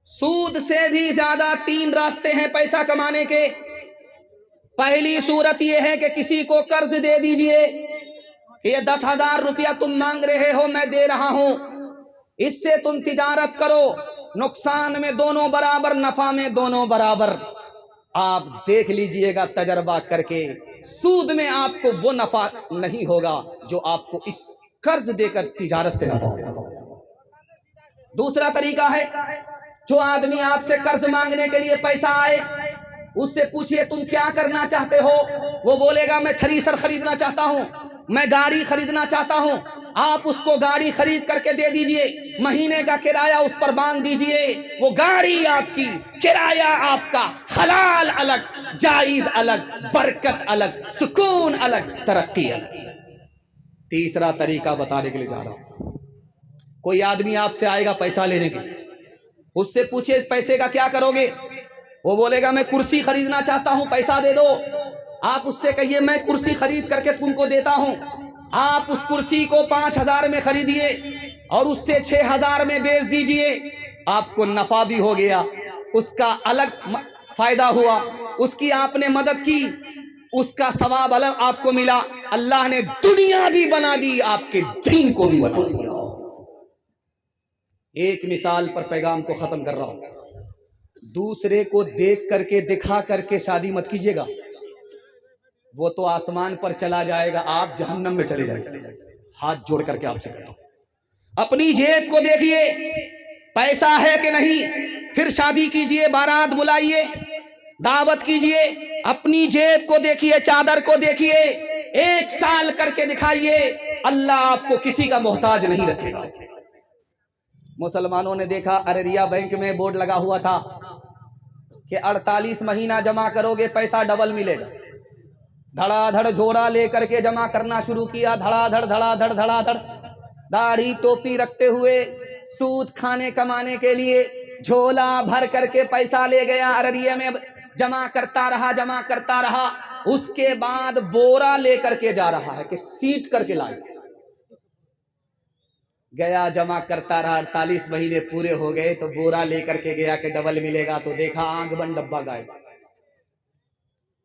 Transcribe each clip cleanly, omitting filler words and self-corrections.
सूद से भी ज्यादा 3 रास्ते हैं पैसा कमाने के। पहली सूरत यह है कि किसी को कर्ज दे दीजिए कि ये 10,000 रुपया तुम मांग रहे हो, मैं दे रहा हूं, इससे तुम तिजारत करो, नुकसान में दोनों बराबर, नफा में दोनों बराबर। आप देख लीजिएगा तजर्बा करके, सूद में आपको वो नफा नहीं होगा जो आपको इस कर्ज देकर तिजारत से नफा होगा। दूसरा तरीका है, जो आदमी आपसे कर्ज मांगने के लिए पैसा आए, उससे पूछिए तुम क्या करना चाहते हो। वो बोलेगा मैं थ्रेसर खरीदना चाहता हूं, मैं गाड़ी खरीदना चाहता हूं। आप उसको गाड़ी खरीद करके दे दीजिए, महीने का किराया उस पर बांध दीजिए। वो गाड़ी आपकी, किराया आपका, हलाल अलग, जायज अलग, बरकत अलग, सुकून अलग, तरक्की अलग। तीसरा तरीका बताने के लिए जा रहा हूं। कोई आदमी आपसे आएगा पैसा लेने के लिए, उससे पूछिए इस पैसे का क्या करोगे। वो बोलेगा मैं कुर्सी खरीदना चाहता हूं, पैसा दे दो। आप उससे कहिए मैं कुर्सी खरीद करके तुमको देता हूं। आप उस कुर्सी को 5,000 में खरीदिए और उससे 6,000 में बेच दीजिए। आपको नफा भी हो गया, उसका अलग फायदा हुआ, उसकी आपने मदद की, उसका सवाब अलग आपको मिला। अल्लाह ने दुनिया भी बना दी, आपके दीन को भी बना दिया। एक मिसाल पर पैगाम को खत्म कर रहा हूं। दूसरे को देख करके, दिखा करके शादी मत कीजिएगा, वो तो आसमान पर चला जाएगा, आप जहन्नम में चले जाएंगे। हाथ जोड़ करके आपसे कहता हूं, अपनी जेब को देखिए, पैसा है कि नहीं, फिर शादी कीजिए, बारात बुलाइए, दावत कीजिए। अपनी जेब को देखिए, चादर को देखिए, 1 साल करके दिखाइए, अल्लाह आपको किसी का मोहताज नहीं रखेगा। मुसलमानों ने देखा, अररिया बैंक में बोर्ड लगा हुआ था कि 48 महीना जमा करोगे पैसा डबल मिलेगा। धड़ाधड़ झोरा लेकर के जमा करना शुरू किया, धड़ाधड़ धड़ाधड़ धड़ाधड़, दाढ़ी टोपी रखते हुए सूद खाने कमाने के लिए झोला भर करके पैसा ले गया, अररिया में जमा करता रहा, जमा करता रहा। उसके बाद बोरा लेकर के जा रहा है कि सीट करके लाए, गया जमा करता रहा, 48 महीने पूरे हो गए तो बोरा लेकर के गया कि डबल मिलेगा, तो देखा आंख बंद डब्बा गायब।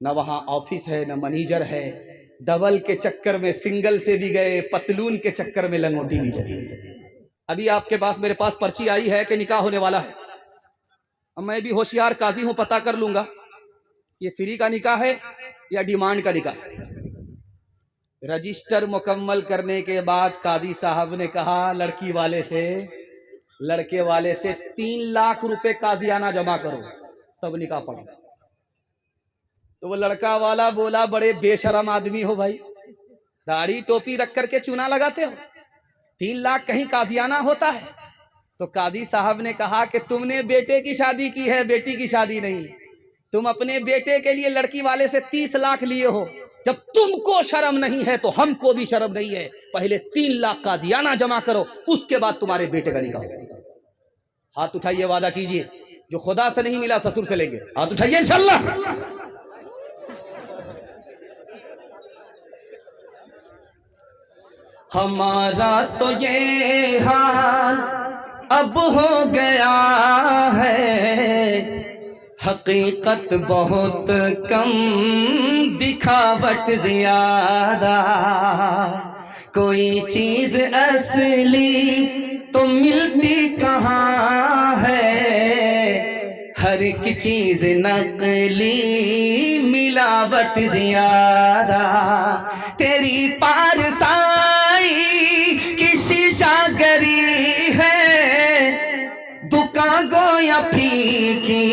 न वहां ऑफिस है, न मैनेजर है। डबल के चक्कर में सिंगल से भी गए, पतलून के चक्कर में लंगोटी भी चली। अभी आपके पास, मेरे पास पर्ची आई है कि निकाह होने वाला है। अब मैं भी होशियार काजी हूं, पता कर लूंगा ये फ्री का निकाह है या डिमांड का निकाह है। रजिस्टर मुकम्मल करने के बाद काजी साहब ने कहा लड़के वाले से 3 लाख रुपए काजियाना जमा करो तब निकाह पढ़ो। तो वो लड़का वाला बोला बड़े बेशरम आदमी हो भाई, दाढ़ी टोपी रख करके चूना लगाते हो, 3 लाख कहीं काजियाना होता है। तो काजी साहब ने कहा कि तुमने बेटे की शादी की है, बेटी की शादी नहीं। तुम अपने बेटे के लिए लड़की वाले से 30 लाख लिए हो। जब तुमको शर्म नहीं है तो हमको भी शर्म नहीं है। पहले 3 लाख काजियाना जमा करो, उसके बाद तुम्हारे बेटे का निकाह होगा। हाथ उठाइए, वादा कीजिए, जो खुदा से नहीं मिला ससुर से लेंगे। हाथ उठाइए इंशाल्लाह। हमारा तो ये हाल अब हो गया है, हकीकत बहुत कम, दिखावट ज्यादा। कोई चीज असली तो मिलती कहाँ है, हर एक चीज नकली, मिलावट ज्यादा। तेरी पारसाई की शीशागरी है, दुकान गोया फीकी,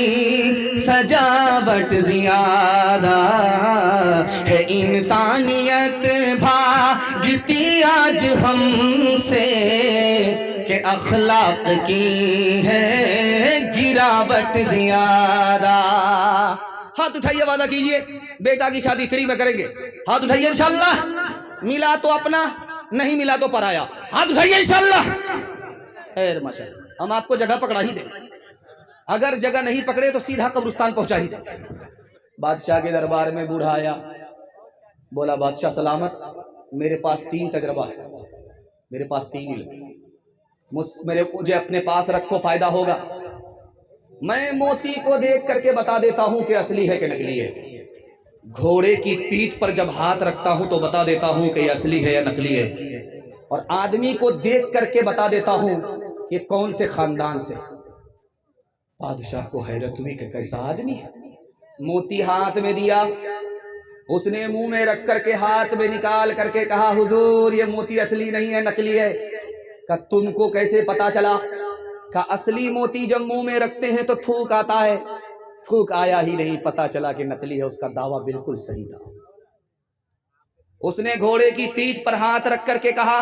सजावट ज्यादा है। इंसानियत भागती आज हमसे कि अखलाक की है गिरावट ज्यादा। हाथ उठाइए, वादा कीजिए बेटा की शादी फ्री में करेंगे। हाथ उठाइए इंशाल्लाह। मिला तो अपना, नहीं मिला तो पराया। हाथ उठाइए इंशाल्लाह। खैर माशाअल्लाह, हम आपको जगह पकड़ा ही देंगे। अगर जगह नहीं पकड़े तो सीधा कब्रिस्तान पहुंचा ही देंगे। बादशाह के दरबार में बूढ़ा आया, बोला बादशाह सलामत, मेरे पास 3 तजर्बा है, मेरे पास 3 इल्म, मुझे अपने पास रखो, फायदा होगा। मैं मोती को देख करके बता देता हूं कि असली है कि नकली है। घोड़े की पीठ पर जब हाथ रखता हूं तो बता देता हूं कि असली है या नकली है। और आदमी को देख करके बता देता हूं कि कौन से खानदान से। बादशाह को हैरत हुई कि कैसा आदमी है। मोती हाथ में दिया, उसने मुंह में रख करके हाथ में निकाल करके कहा, हुजूर ये मोती असली नहीं है, नकली है। का तुमको कैसे पता चला? का असली मोती जब मुंह में रखते हैं तो थूक आता है, थूक आया ही नहीं, पता चला कि नकली है। उसका दावा बिल्कुल सही था। उसने घोड़े की पीठ पर हाथ रख करके कहा,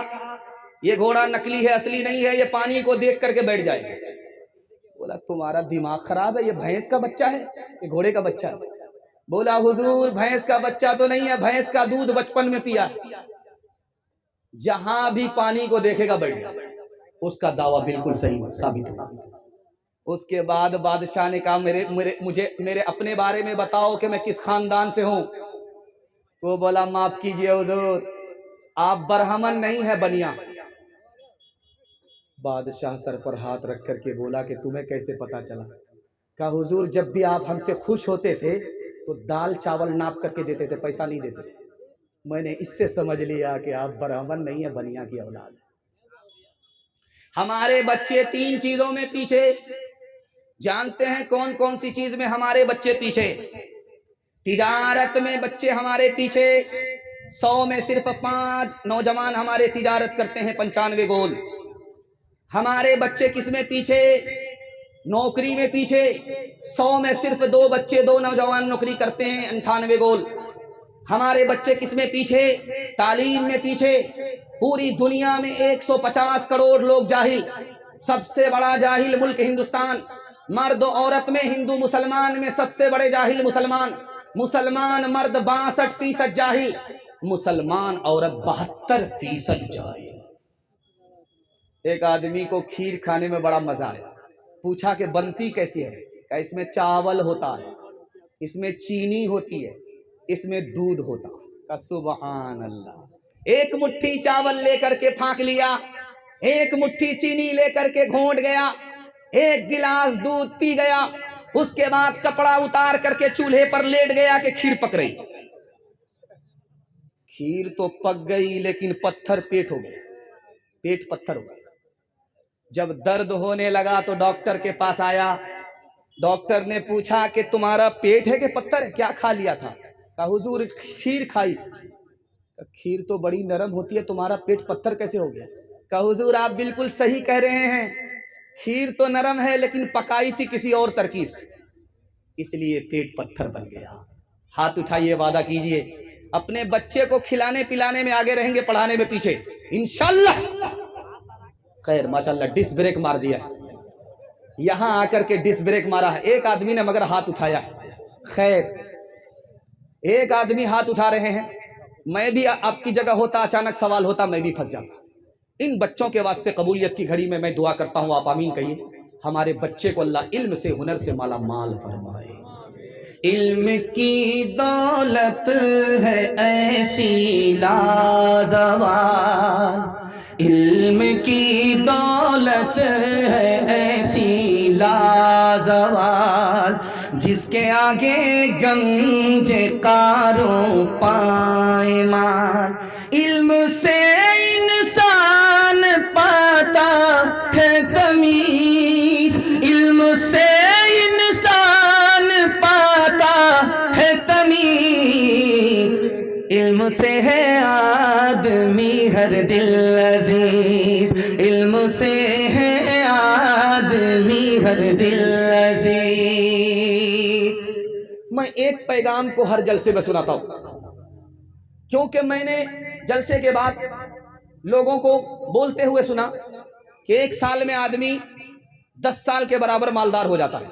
ये घोड़ा नकली है, असली नहीं है, ये पानी को देख करके बैठ जाएगा। बोला तुम्हारा दिमाग खराब है, ये भैंस का बच्चा है, ये घोड़े का बच्चा है। बोला हुजूर भैंस का बच्चा तो नहीं है, भैंस का दूध बचपन में पिया, जहां भी पानी को देखेगा बैठ गया। उसका दावा बिल्कुल सही साबित हुआ। उसके बाद बादशाह ने कहा, मेरे अपने बारे में बताओ कि मैं किस खानदान से हूं। तो बोला माफ कीजिए हुजूर, आप बरहमन नहीं है, बनिया। बादशाह सर पर हाथ रख करके बोला कि तुम्हें कैसे पता चला? कहा हुजूर जब भी आप हमसे खुश होते थे तो दाल चावल नाप करके देते थे, पैसा नहीं देते थे। मैंने इससे समझ लिया कि आप ब्राह्मण नहीं है, बनिया की औलाद है। हमारे बच्चे 3 चीजों में पीछे, जानते हैं कौन कौन सी चीज में हमारे बच्चे पीछे? तिजारत में बच्चे हमारे पीछे। 100 में सिर्फ 5 नौजवान हमारे तिजारत करते हैं, 95 गोल। हमारे बच्चे किस में पीछे? नौकरी में पीछे। 100 में सिर्फ 2 बच्चे, 2 नौजवान नौकरी करते हैं, 98 गोल। हमारे बच्चे किस में पीछे? तालीम में पीछे। पूरी दुनिया में 150 करोड़ लोग जाहिल, सबसे बड़ा जाहिल मुल्क हिंदुस्तान। मर्द औरत में, हिंदू मुसलमान में सबसे बड़े जाहिल मुसलमान। मुसलमान मर्द 62% जाहिल, मुसलमान औरत 72% जाहिल। एक आदमी को खीर खाने में बड़ा मजा आया, पूछा कि बनती कैसी है? क्या इसमें चावल होता है, इसमें चीनी होती है, इसमें दूध होता है। का सुबहान अल्लाह। एक मुट्ठी चावल लेकर के फांक लिया, एक मुट्ठी चीनी लेकर के घोंट गया, एक गिलास दूध पी गया, उसके बाद कपड़ा उतार करके चूल्हे पर लेट गया कि खीर पक रही। खीर तो पक गई लेकिन पत्थर पेट हो गया, पेट पत्थर हो गया। जब दर्द होने लगा तो डॉक्टर के पास आया। डॉक्टर ने पूछा कि तुम्हारा पेट है कि पत्थर है, क्या खा लिया था? कहा हुजूर खीर खाई थी। खीर तो बड़ी नरम होती है, तुम्हारा पेट पत्थर कैसे हो गया? कहा हुजूर आप बिल्कुल सही कह रहे हैं, खीर तो नरम है लेकिन पकाई थी किसी और तरकीब से, इसलिए पेट पत्थर बन गया। हाथ उठाइए, वादा कीजिए अपने बच्चे को खिलाने पिलाने में आगे रहेंगे, पढ़ाने में पीछे इंशाल्लाह। खैर माशाल्लाह डिस ब्रेक मार दिया, यहां आकर के डिस ब्रेक मारा है एक आदमी ने, मगर हाथ उठाया है। खैर एक आदमी हाथ उठा रहे हैं, मैं भी आपकी जगह होता, अचानक सवाल होता, मैं भी फंस जाता। इन बच्चों के वास्ते कबूलियत की घड़ी में मैं दुआ करता हूं, आप आमीन कहिए। हमारे बच्चे को अल्लाह इल्म से, हुनर से माला माल फरमाए। इल्म की दौलत है ऐसी लाजवाल, इल्म की दौलत है ऐसी लाजवाल, जिसके आगे गंजे कारों पायमाल। इल्म से इंसान पाता है तमीज, इल्म से इंसान पाता है तमीज, इल्म से है आदमी हर दिल अजीज, इल्म से है आदमी हर दिल अजीज। मैं एक पैगाम को हर जलसे में सुनाता हूं, क्योंकि मैंने जलसे के बाद लोगों को बोलते हुए सुना कि 1 साल में आदमी 10 साल के बराबर मालदार हो जाता है।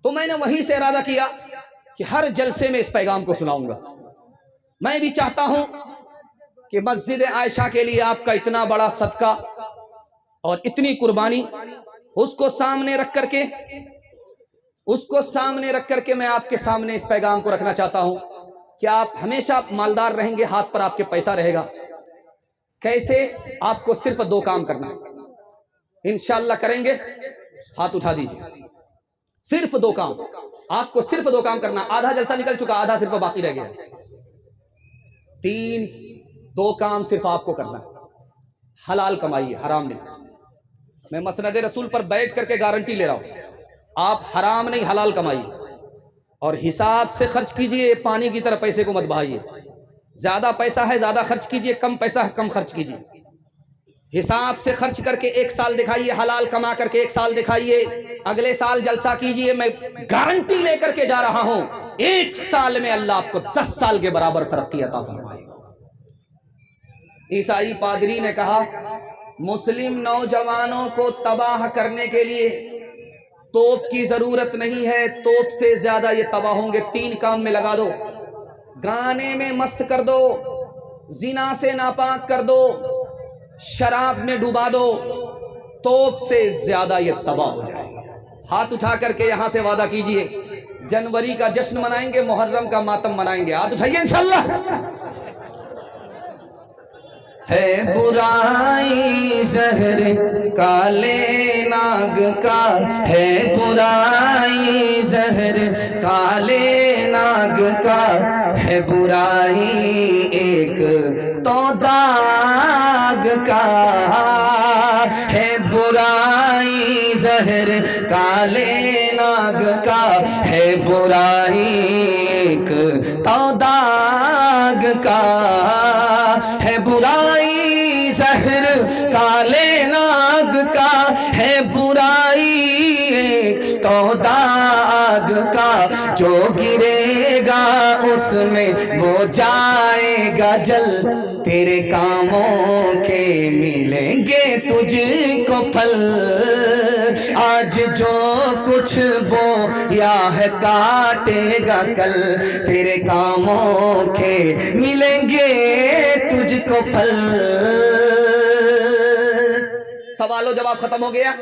तो मैंने वहीं से इरादा किया कि हर जलसे में इस पैगाम को सुनाऊंगा। मैं भी चाहता हूं कि मस्जिद आयशा के लिए आपका इतना बड़ा सदका और इतनी कुर्बानी, उसको सामने रख करके मैं आपके सामने इस पैगाम को रखना चाहता हूं कि आप हमेशा मालदार रहेंगे, हाथ पर आपके पैसा रहेगा। कैसे? आपको सिर्फ 2 काम करना, इंशाअल्लाह करेंगे, हाथ उठा दीजिए। सिर्फ 2 काम, आपको सिर्फ 2 काम करना। आधा जलसा निकल चुका, आधा सिर्फ बाकी रह गया। 2 काम सिर्फ आपको करना। हलाल कमाइए, हराम नहीं। मैं मसनद रसूल पर बैठ करके गारंटी ले रहा हूं, आप हराम नहीं हलाल कमाइए और हिसाब से खर्च कीजिए। पानी की तरह पैसे को मत बहाइए। ज्यादा पैसा है ज्यादा खर्च कीजिए, कम पैसा है कम खर्च कीजिए। हिसाब से खर्च करके 1 साल दिखाइए, हलाल कमा करके 1 साल दिखाइए। अगले साल जलसा कीजिए, मैं गारंटी लेकर के जा रहा हूं, 1 साल में अल्लाह आपको 10 साल के बराबर तरक्की अता फरमाएगा। ईसाई पादरी ने कहा, मुस्लिम नौजवानों को तबाह करने के लिए तोप की जरूरत नहीं है, तोप से ज्यादा ये तबाह होंगे। 3 काम में लगा दो, गाने में मस्त कर दो, जिना से नापाक कर दो, शराब में डुबा दो, तोप से ज्यादा ये तबाह हो जाएंगे। हाथ उठा करके यहां से वादा कीजिए, जनवरी का जश्न मनाएंगे, मुहर्रम का मातम मनाएंगे। हाथ उठाइए इंशाअल्लाह। है बुराई जहर काले नाग का, है बुराई जहर काले नाग का, है बुराई एक तो दाग का, है बुराई जहर काले नाग का, है बुराई एक तो दाग का, है बुराई जहर काले नाग का, है बुराई तो दाग का, जो गिरेगा उसमें वो जाएगा जल, तेरे कामों के मिलेंगे तुझको फल, आज जो कुछ बोया है काटेगा कल, तेरे कामों के मिलेंगे तुझको फल। सवालों जवाब खत्म हो गया,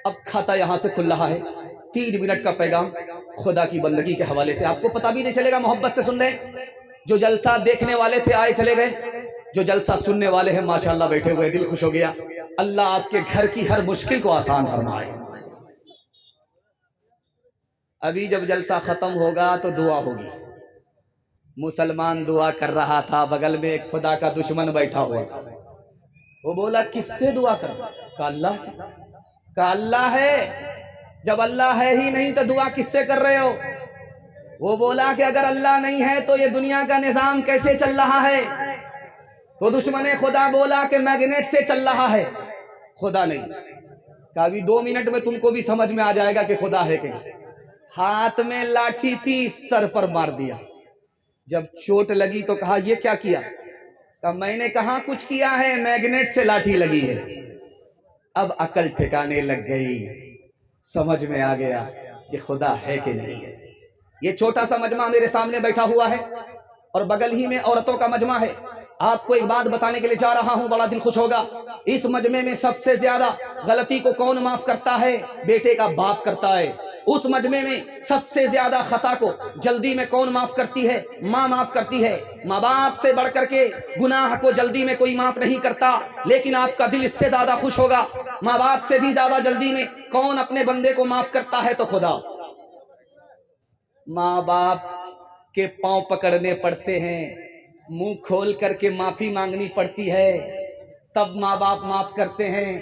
अब खाता यहां से खुल रहा है। 3 मिनट का पैगाम खुदा की बंदगी के हवाले से, आपको पता भी नहीं चलेगा, मोहब्बत से सुन रहे। जो जलसा देखने वाले थे आए चले गए, जो जलसा सुनने वाले हैं माशाअल्लाह बैठे हुए, दिल खुश हो गया। अल्लाह आपके घर की हर मुश्किल को आसान फरमाए। अभी जब जलसा खत्म होगा तो दुआ होगी। मुसलमान दुआ कर रहा था, बगल में एक खुदा का दुश्मन बैठा हुआ था। वो बोला किससे दुआ कर रहा? कहा अल्लाह से। कहा अल्लाह है? जब अल्लाह है ही नहीं तो दुआ किससे कर रहे हो? वो बोला कि अगर अल्लाह नहीं है तो ये दुनिया का निजाम कैसे चल रहा है? तो दुश्मन खुदा बोला कि मैग्नेट से चल रहा है, खुदा नहीं। कहा अभी 2 मिनट में तुमको भी समझ में आ जाएगा कि खुदा है कि नहीं। हाथ में लाठी थी, सर पर मार दिया। जब चोट लगी तो कहा ये क्या किया? कहा मैंने कहा कुछ किया है, मैग्नेट से लाठी लगी है। अब अकल ठिकाने लग गई, समझ में आ गया कि खुदा है कि नहीं है। ये छोटा सा मजमा मेरे सामने बैठा हुआ है और बगल ही में औरतों का मजमा है। आपको एक बात बताने के लिए जा रहा हूं, बड़ा दिल खुश होगा। इस मजमे में सबसे ज्यादा गलती को कौन माफ करता है? बेटे का बाप करता है। उस मजमे में सबसे ज्यादा खता को जल्दी में कौन माफ करती है? माँ माफ करती है। माँ बाप से बढ़ करके गुनाह को जल्दी में कोई माफ नहीं करता, लेकिन आपका दिल इससे ज्यादा खुश होगा, माँ बाप से भी ज्यादा जल्दी में कौन अपने बंदे को माफ करता है? तो खुदा। माँ बाप के पांव पकड़ने पड़ते हैं, मुंह खोल करके माफी मांगनी पड़ती है, तब माँ बाप माफ करते हैं।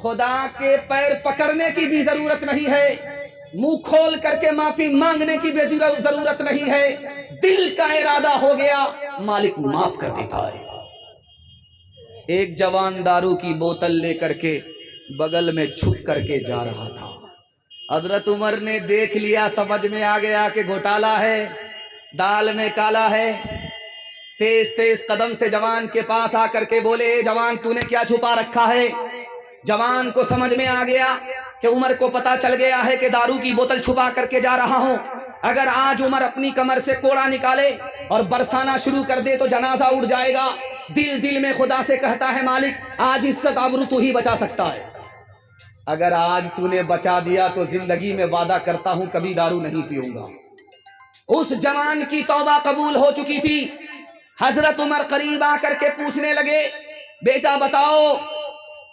खुदा के पैर पकड़ने की भी जरूरत नहीं है, मुंह खोल करके माफी मांगने की भी जरूरत नहीं है। दिल का इरादा हो गया, मालिक माफ कर देता है। एक जवान दारू की बोतल लेकर के बगल में छुप करके जा रहा था। हजरत उमर ने देख लिया, समझ में आ गया कि घोटाला है, दाल में काला है। तेज तेज कदम से जवान के पास आकर के बोले, जवान तूने क्या छुपा रखा है? जवान को समझ में आ गया कि उमर को पता चल गया है कि दारू की बोतल छुपा करके जा रहा हूं। अगर आज उमर अपनी कमर से कोड़ा निकाले और बरसाना शुरू कर दे तो जनाजा उड़ जाएगा। दिल दिल में खुदा से कहता है, मालिक आज इज्जत आबरू तू ही बचा सकता है। अगर आज तूने बचा दिया तो जिंदगी में वादा करता हूं कभी दारू नहीं पीऊंगा। उस जवान की तौबा कबूल हो चुकी थी। हजरत उमर करीब आकर के पूछने लगे, बेटा बताओ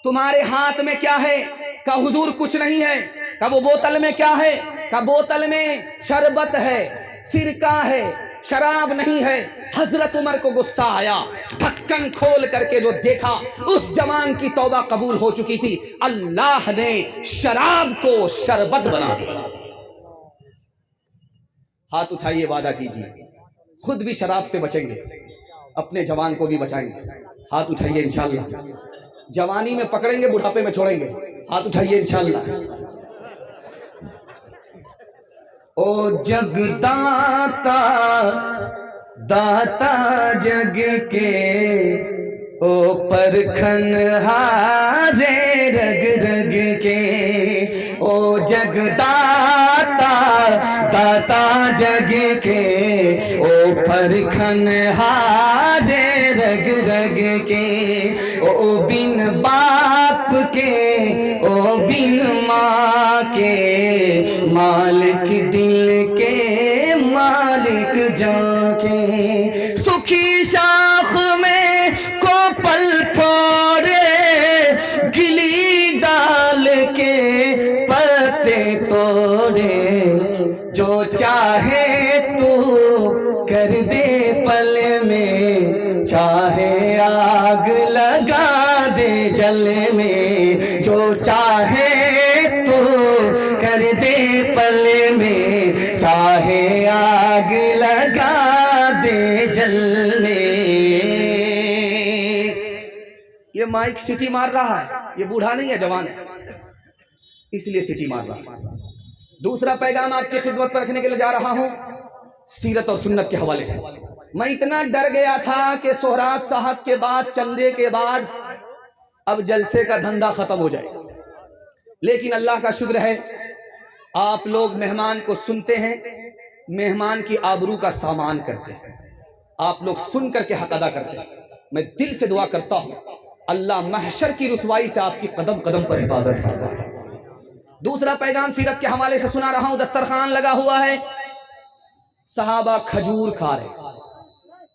तुम्हारे हाथ में क्या है? का हुजूर कुछ नहीं है। का वो बोतल में क्या है? का बोतल में शरबत है, सिरका है, शराब नहीं है। हजरत उमर को गुस्सा आया, ढक्कन खोल करके जो देखा, उस जवान की तौबा कबूल हो चुकी थी। अल्लाह ने शराब को शरबत बना दिया। हाथ उठाइए, वादा कीजिए खुद भी शराब से बचेंगे, अपने जवान को भी बचाएंगे। हाथ उठाइए, इंशाअल्लाह। जवानी में पकड़ेंगे, बुढ़ापे में छोड़ेंगे। हाथ उठाइए, इंशाअल्लाह। ओ जगदाता दाता जग के, ओ परखन हारे रग रग के। ओ जगदाता दाता जग के, ओ परखन हारे रग रग के। ओ बिन बाप के, ओ बिन माँ के, मालिक दिल के, मालिक जान के। सुखी शाख में को पल फोड़े, गिली डाल के पत्ते तोड़े। जो चाहे तू कर दे पल में, चाहे आग लगा दे जल में। जो चाहे तू कर दे पल में, चाहे आग लगा दे जल में। ये माइक सिटी मार रहा है, ये बूढ़ा नहीं है, जवान है, इसलिए सिटी मार रहा है। दूसरा पैगाम आपकी खिदमत पर रखने के लिए जा रहा हूं, सीरत और सुन्नत के हवाले से। मैं इतना डर गया था कि सोहराब साहब के बाद, चंदे के बाद अब जलसे का धंधा खत्म हो जाएगा, लेकिन अल्लाह का शुक्र है आप लोग मेहमान को सुनते हैं, मेहमान की आबरू का सामान करते हैं, आप लोग सुन करके हक अदा करते हैं। मैं दिल से दुआ करता हूं अल्लाह महशर की रुसवाई से आपकी कदम कदम पर हिफाजत फरमाए। दूसरा पैगाम सीरत के हवाले से सुना रहा हूं। दस्तरखान लगा हुआ है, सहाबा खजूर खा रहे,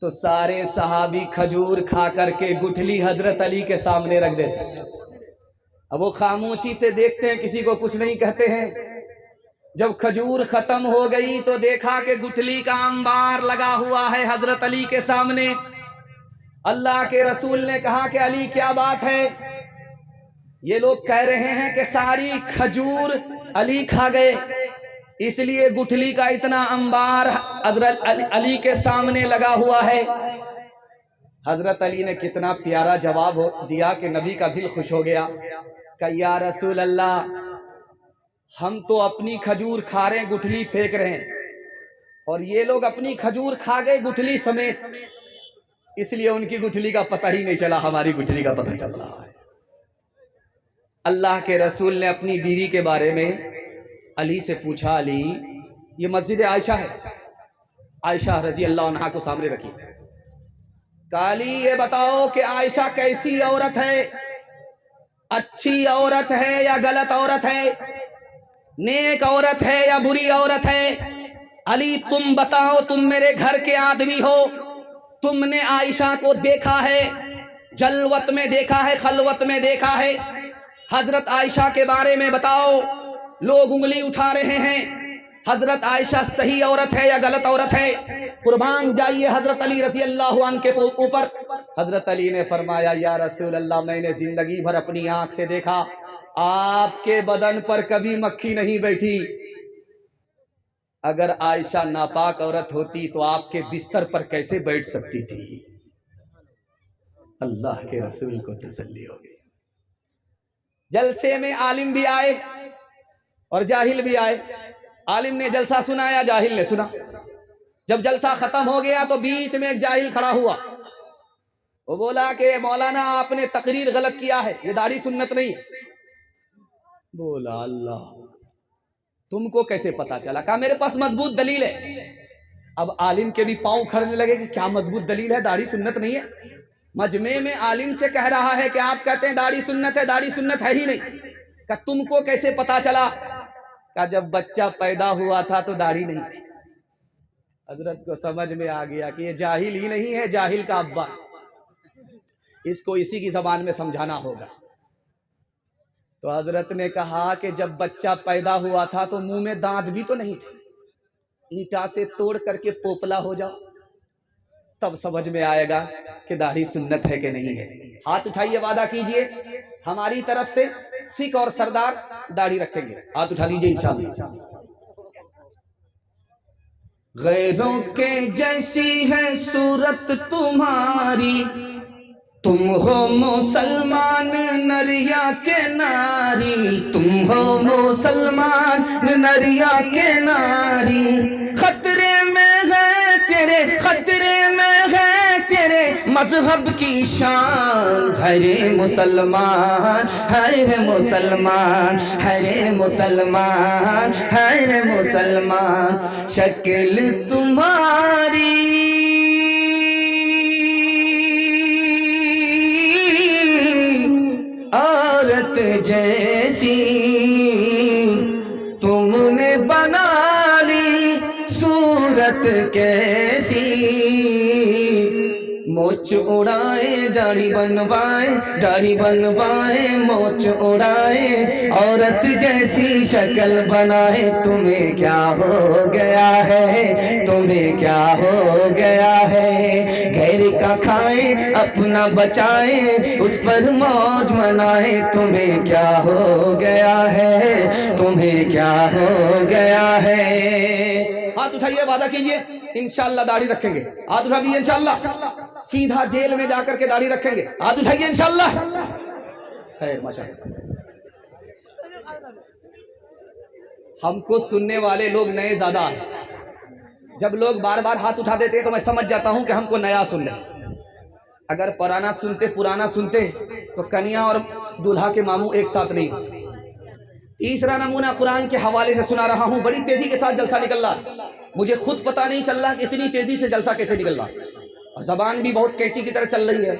तो सारे सहाबी खजूर खा करके गुठली हजरत अली के सामने रख देते हैं। अब वो खामोशी से देखते हैं, किसी को कुछ नहीं कहते हैं। जब खजूर खत्म हो गई तो देखा कि गुठली का अंबार लगा हुआ है हजरत अली के सामने। अल्लाह के रसूल ने कहा कि अली क्या बात है? ये लोग कह रहे हैं कि सारी खजूर अली खा गए, इसलिए गुठली का इतना अंबार हजरत अली के सामने लगा हुआ है। हजरत अली ने कितना प्यारा जवाब दिया कि नबी का दिल खुश हो गया। कहा या रसूल अल्लाह, हम तो अपनी खजूर खा रहे हैं, गुठली फेंक रहे हैं, और ये लोग अपनी खजूर खा गए गुठली समेत, इसलिए उनकी गुठली का पता ही नहीं चला, हमारी गुठली का पता चल रहा है। अल्लाह के रसूल ने अपनी बीवी के बारे में अली से पूछा, अली ये मस्जिद आयशा है, आयशा रजी अल्लाह अन्हा को सामने रखी। काली ये बताओ कि आयशा कैसी औरत है, अच्छी औरत है या गलत औरत है, नेक औरत है या बुरी औरत है? अली तुम बताओ, तुम मेरे घर के आदमी हो, तुमने आयशा को देखा है, जलवत में देखा है, खलवत में देखा है, हजरत आयशा के बारे में बताओ। लोग उंगली उठा रहे हैं, हजरत आयशा सही औरत है या गलत औरत है? कुर्बान जाइए हजरत अली रज़ी अल्लाह अन्हु के ऊपर। हजरत अली ने फरमाया, या रसूल अल्लाह, मैंने जिंदगी भर अपनी आंख से देखा, आपके बदन पर कभी मक्खी नहीं बैठी। अगर आयशा नापाक औरत होती तो आपके बिस्तर पर कैसे बैठ सकती थी? अल्लाह के रसूल को तसल्ली हो गई। जलसे में आलिम भी आए और जाहिल भी आए। आलिम ने जलसा सुनाया, जाहिल ने सुना। जब जलसा खत्म हो गया तो बीच में एक जाहिल खड़ा हुआ, वो बोला कि मौलाना आपने तकरीर गलत किया है, ये दाढ़ी सुन्नत नहीं है। बोला अल्लाह, तुमको कैसे पता चला? कहा मेरे पास मजबूत दलील है। अब आलिम के भी पांव खड़ने लगे कि क्या मजबूत दलील है, दाढ़ी सुन्नत नहीं है। मजमे में आलिम से कह रहा है कि आप कहते हैं दाढ़ी सुन्नत है, दाढ़ी सुन्नत है ही नहीं। कहा तुमको कैसे पता चला? कहा जब बच्चा पैदा हुआ था तो दाढ़ी नहीं थी। हजरत को समझ में आ गया कि ये जाहिल ही नहीं है, जाहिल का अब्बा, इसको इसी की जबान में समझाना होगा। तो हजरत ने कहा कि जब बच्चा पैदा हुआ था तो मुंह में दांत भी तो नहीं थे, ईंटा से तोड़ करके पोपला हो जाओ, तब समझ में आएगा कि दाढ़ी सुन्नत है कि नहीं है। हाथ उठाइए, वादा कीजिए हमारी तरफ से सिख और सरदार दाढ़ी रखेंगे। हाथ उठा लीजिए इंशाअल्लाह। गैरों के जैसी है सूरत तुम्हारी, तुम हो मुसलमान नरिया के नारी, तुम हो मुसलमान नरिया के नारी। खतरे में है तेरे, खतरे में है तेरे मजहब की शान। हरे मुसलमान, हरे मुसलमान, हरे मुसलमान, हरे मुसलमान। शक्ल तुम्हारी औरत जैसी, तुमने बना ली सूरत कैसी। मोच उड़ाए दाढ़ी बनवाए, दाढ़ी बनवाए मोच उड़ाए, औरत जैसी शक्ल बनाए। तुम्हें क्या हो गया है, तुम्हें क्या हो गया है। गैर का खाए अपना बचाए, उस पर मौज मनाए। तुम्हें क्या हो गया है, तुम्हें क्या हो गया है। हाथ उठाइए, वादा कीजिए इंशाअल्लाह दाढ़ी रखेंगे। हाथ उठा दीजिए इंशाअल्लाह। सीधा जेल में जाकर के दाढ़ी रखेंगे। हाथ उठाइए इंशाअल्लाह। खैर माशाअल्लाह। हमको सुनने वाले लोग नए ज्यादा हैं। जब लोग बार बार हाथ उठा देते हैं तो मैं समझ जाता हूं कि हमको नया सुन रहे। अगर पुराना सुनते, पुराना सुनते तो कन्या और दूल्हा के मामू एक साथ नहीं होते। तीसरा नमूना कुरान के हवाले से सुना रहा हूं। बड़ी तेजी के साथ जलसा निकल रहा, मुझे खुद पता नहीं चल रहा कि इतनी तेजी से जलसा कैसे निकल रहा, और जबान भी बहुत कैंची की तरह चल रही है।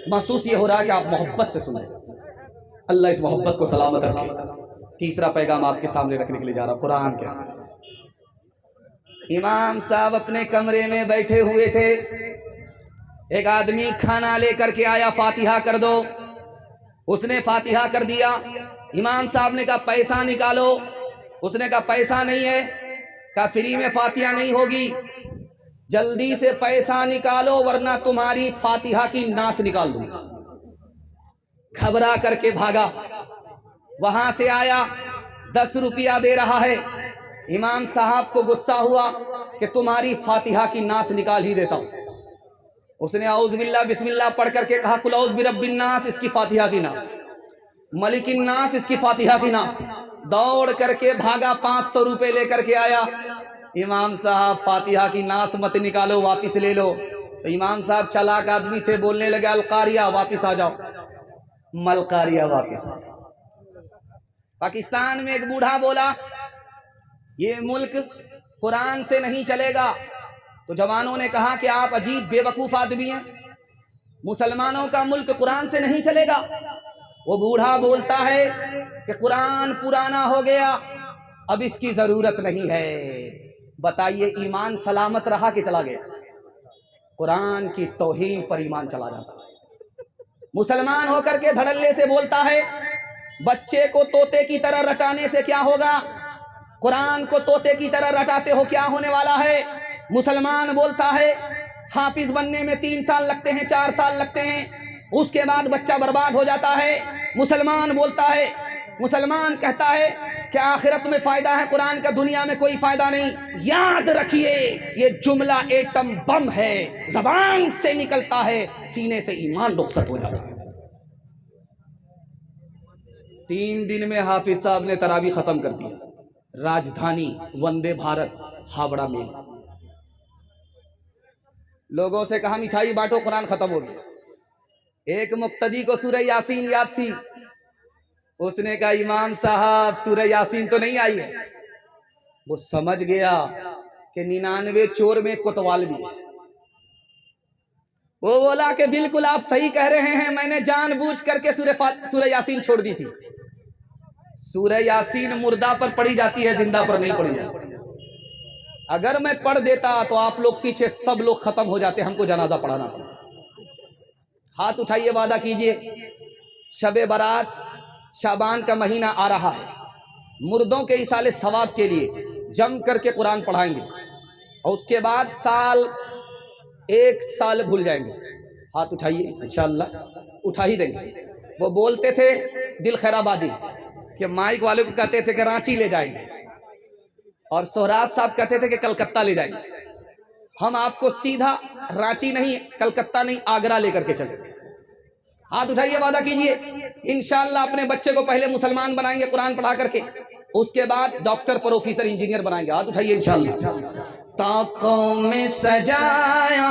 महसूस ये हो रहा है कि आप मोहब्बत से सुन रहे हैं। अल्लाह इस मोहब्बत को सलामत रखे। तीसरा पैगाम आपके सामने रखने के लिए जा रहा हूं कुरान के हवाले से। इमाम साहब अपने कमरे में बैठे हुए थे, एक आदमी खाना लेकर के आया, फातिहा कर दो। उसने फातिहा कर दिया। इमाम साहब ने कहा पैसा निकालो। उसने कहा पैसा नहीं है। कहा फ्री में फातिहा नहीं होगी, जल्दी से पैसा निकालो वरना तुम्हारी फातिहा की नास निकाल दूंगा। घबरा करके भागा, वहां से आया, 10 रुपया दे रहा है। इमाम साहब को गुस्सा हुआ कि तुम्हारी फातिहा की नास निकाल ही देता हूं। उसने औज़ बिल्लाह बिस्मिल्लाह पढ़ करके कहा कुल औज़ बिरब्बिन नास, इसकी फातिहा की नास, मलिकिन नास, इसकी फातिहा की नास। दौड़ करके भागा, 500 रुपए लेकर के आया। इमाम साहब फातिहा की नास मत निकालो, वापिस ले लो। तो इमाम साहब चालाक आदमी थे, बोलने लगे अलकारिया वापिस आ जाओ, मलकारिया वापिस आ जाओ। पाकिस्तान में एक बूढ़ा बोला ये मुल्क कुरान से नहीं चलेगा। तो जवानों ने कहा कि आप अजीब बेवकूफ आदमी हैं, मुसलमानों का मुल्क कुरान से नहीं चलेगा। वो बूढ़ा बोलता है कि कुरान पुराना हो गया, अब इसकी जरूरत नहीं है। बताइए ईमान सलामत रहा कि चला गया? कुरान की तौहीन पर ईमान चला जाता है। मुसलमान होकर के धड़ल्ले से बोलता है बच्चे को तोते की तरह रटाने से क्या होगा, कुरान को तोते की तरह रटाते हो, क्या होने वाला है। मुसलमान बोलता है हाफिज बनने में 3 साल लगते हैं, 4 साल लगते हैं, उसके बाद बच्चा बर्बाद हो जाता है। मुसलमान बोलता है, मुसलमान कहता है कि आखिरत में फायदा है कुरान का, दुनिया में कोई फायदा नहीं। याद रखिए ये जुमला एटम बम है, जबान से निकलता है, सीने से ईमान रुखसत हो जाता है। 3 दिन में हाफिज साहब ने तरावी खत्म कर दिया। राजधानी वंदे भारत हावड़ा मेल। लोगों से कहा मिठाई बांटो, कुरान खत्म हो गया। एक मुक्तदी को सूरह यासीन याद थी, उसने कहा इमाम साहब सूरह यासीन तो नहीं आई है। वो समझ गया कि 99 चोर में कोतवाल भी है। वो बोला कि बिल्कुल आप सही कह रहे हैं, मैंने जानबूझ करके सूरह यासीन छोड़ दी थी। सूरह यासीन मुर्दा पर पढ़ी जाती है, जिंदा पर नहीं पढ़ी जाती। अगर मैं पढ़ देता तो आप लोग पीछे सब लोग खत्म हो जाते, हमको जनाजा पढ़ाना पड़ता। हाथ उठाइए, वादा कीजिए शबे बारात शाबान का महीना आ रहा है, मुर्दों के इसाले सवाब के लिए जम करके कुरान पढ़ाएंगे और उसके बाद एक साल भूल जाएंगे। हाथ उठाइए, इंशाअल्लाह उठा ही देंगे। वो बोलते थे दिल खैराबादी कि माइक वाले को कहते थे कि रांची ले जाएंगे, और सोहराब साहब कहते थे कि कलकत्ता ले जाएंगे। हम आपको सीधा रांची नहीं, कलकत्ता नहीं, आगरा लेकर के चले। हाथ उठाइए, वादा कीजिए इंशाअल्लाह अपने बच्चे को पहले मुसलमान बनाएंगे कुरान पढ़ा करके, उसके बाद डॉक्टर, प्रोफेसर, इंजीनियर बनाएंगे। हाथ उठाइए इंशाअल्लाह। ताकों में सजाया,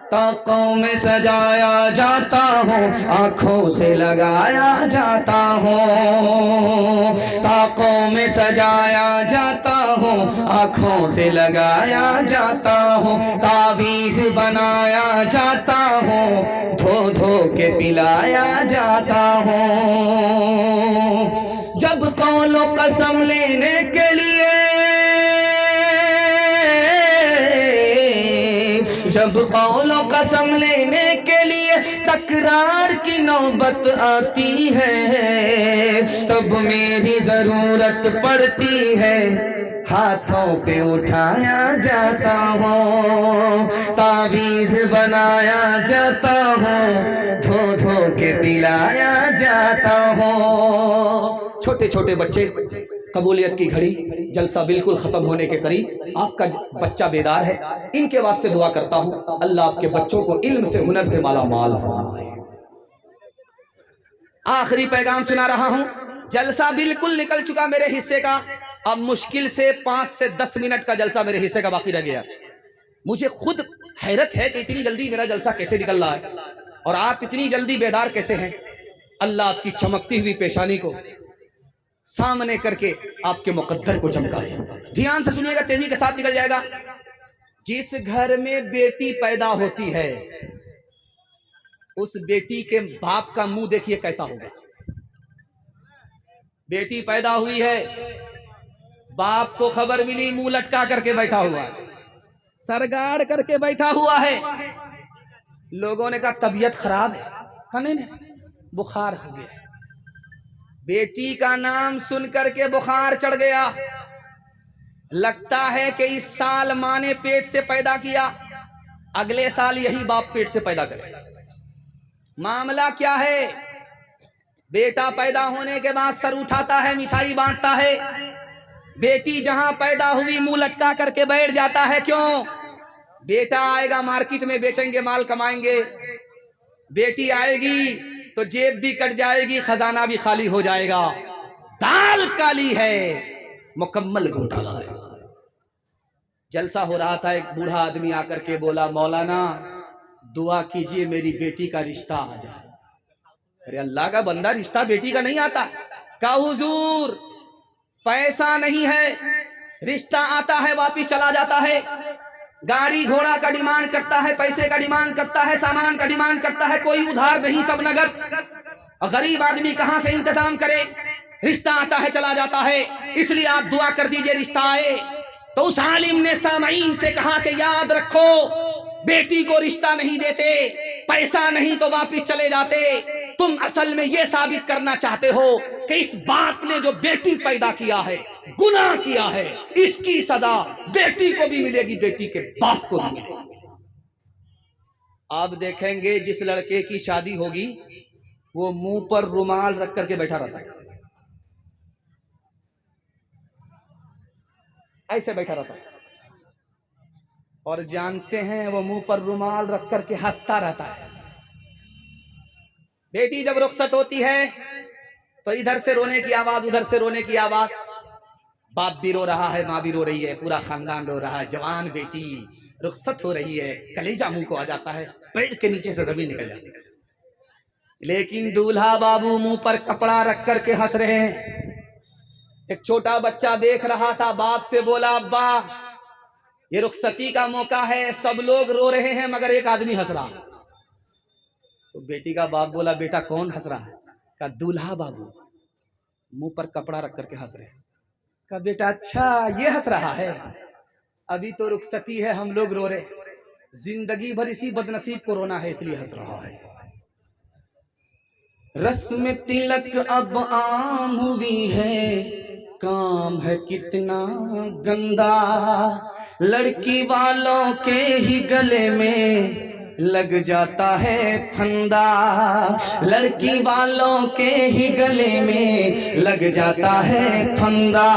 ताकों में सजाया जाता हूँ, आँखों से लगाया जाता हूँ। ताकों में सजाया जाता हूँ, आँखों से लगाया जाता हूँ। तावीज़ बनाया जाता हूँ, धो धो के पिलाया जाता हूँ। जब कौलो कसम लेने के लिए, जब कौलो कसम लेने के लिए तकरार की नौबत आती है, तब मेरी जरूरत पड़ती है, हाथों पे उठाया जाता हूँ, तावीज़ बनाया जाता हूँ, धो धो के पिलाया जाता हूँ। छोटे छोटे बच्चे, कबूलियत की घड़ी, जलसा बिल्कुल खत्म होने के करीब, आपका बच्चा बेदार है, इनके वास्ते दुआ करता हूँ अल्लाह आपके बच्चों को इल्म से, हुनर से माला माल फरमाए। आखिरी पैगाम सुना रहा हूँ, जलसा बिल्कुल निकल चुका मेरे हिस्से का, अब मुश्किल से 5 से 10 मिनट का जलसा मेरे हिस्से का बाकी रह गया। मुझे खुद हैरत है कि इतनी जल्दी मेरा जलसा कैसे निकल रहा है और आप इतनी जल्दी बेदार कैसे हैं। अल्लाह आपकी चमकती हुई पेशानी को सामने करके आपके मुकद्दर को चमकाए। ध्यान से सुनिएगा, तेजी के साथ निकल जाएगा। जिस घर में बेटी पैदा होती है, उस बेटी के बाप का मुंह देखिए कैसा होगा। बेटी पैदा हुई है, बाप को खबर मिली, मुंह लटका करके बैठा हुआ है, सरगाड़ करके बैठा हुआ है। लोगों ने कहा तबीयत खराब है, कहा नहीं, बुखार हो गया। बेटी का नाम सुन करके बुखार चढ़ गया। लगता है कि इस साल माँ ने पेट से पैदा किया, अगले साल यही बाप पेट से पैदा करे। मामला क्या है? बेटा पैदा होने के बाद सर उठाता है, मिठाई बांटता है। बेटी जहां पैदा हुई मुंह लटका करके बैठ जाता है। क्यों? बेटा आएगा, मार्केट में बेचेंगे, माल कमाएंगे। बेटी आएगी तो जेब भी कट जाएगी, खजाना भी खाली हो जाएगा। दाल काली है, मुकम्मल घोटाला है। जलसा हो रहा था, एक बूढ़ा आदमी आकर के बोला, मौलाना दुआ कीजिए मेरी बेटी का रिश्ता आ जाए। अरे अल्लाह का बंदा, रिश्ता बेटी का नहीं आता। कहा हुजूर पैसा नहीं है, रिश्ता आता है वापिस चला जाता है। गाड़ी घोड़ा का डिमांड करता है, पैसे का डिमांड करता है, सामान का डिमांड करता है, कोई उधार नहीं, सब नगद। गरीब आदमी कहां से इंतजाम करे? रिश्ता आता है चला जाता है। इसलिए आप दुआ कर दीजिए रिश्ता आए। तो उस आलिम ने सामईन से कहा कि याद रखो, बेटी को रिश्ता नहीं देते, पैसा नहीं तो वापिस चले जाते। तुम असल में यह साबित करना चाहते हो कि इस बाप ने जो बेटी पैदा किया है, गुनाह किया है, इसकी सजा बेटी को भी मिलेगी, बेटी के बाप को भी मिलेगी। आप देखेंगे जिस लड़के की शादी होगी वो मुंह पर रुमाल रख करके बैठा रहता है, ऐसे बैठा रहता है, और जानते हैं वो मुंह पर रुमाल रख करके हंसता रहता है। बेटी जब रुखसत होती है तो इधर से रोने की आवाज, उधर से रोने की आवाज। बाप भी रो रहा है, माँ भी रो रही है, पूरा खानदान रो रहा है। जवान बेटी रुखसत हो रही है, कलेजा मुंह को आ जाता है, पेड़ के नीचे से जमीन निकल जाती है। लेकिन दूल्हा बाबू मुंह पर कपड़ा रख करके हंस रहे हैं। एक छोटा बच्चा देख रहा था, बाप से बोला, अब्बा ये रुखसती का मौका है, सब लोग रो रहे हैं मगर एक आदमी हंस रहा है। तो बेटी का बाप बोला, बेटा कौन हंस रहा है? कहा दूल्हा बाबू मुंह पर कपड़ा रख करके हंस रहे हैं। कहा बेटा अच्छा ये हंस रहा है, अभी तो रुखसती है, हम लोग रो रहे, जिंदगी भर इसी बदनसीब को रोना है इसलिए हंस रहा है। रस्म तिलक अब आम हुई है, काम है कितना गंदा, लड़की वालों के ही गले में लग जाता है फंदा, लड़की वालों के ही गले में लग जाता है फंदा।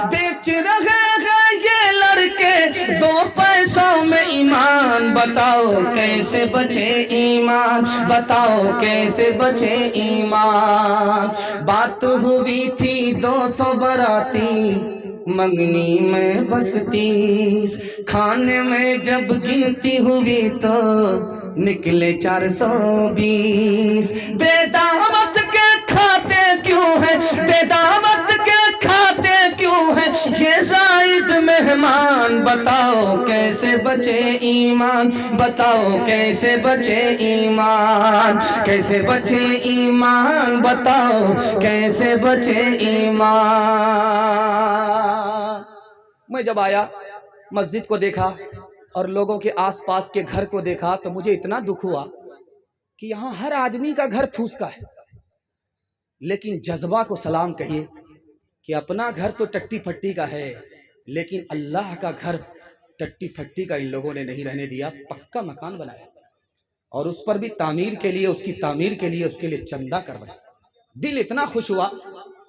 बेच रहे हैं ये लड़के दो पैसों में ईमान, बताओ कैसे बचे ईमान, बताओ कैसे बचे ईमान। बात हुई थी 200 बाराती, मंगनी में बस 30, खाने में जब गिनती हुई तो निकले 420। बेदावत के खाते क्यों है, बेदावत के खाते क्यों है ये जायद मेहमान, बताओ कैसे बचे ईमान, बताओ कैसे बचे ईमान, कैसे बचे ईमान, बताओ कैसे बचे ईमान। मैं जब आया मस्जिद को देखा और लोगों के आसपास के घर को देखा तो मुझे इतना दुख हुआ कि यहाँ हर आदमी का घर फूस का है, लेकिन जज्बा को सलाम कहिए कि अपना घर तो टट्टी फट्टी का है, लेकिन अल्लाह का घर टट्टी फट्टी का इन लोगों ने नहीं रहने दिया, पक्का मकान बनाया और उस पर भी तामीर के लिए, उसकी तामीर के लिए उसके लिए चंदा करवाया। दिल इतना खुश हुआ,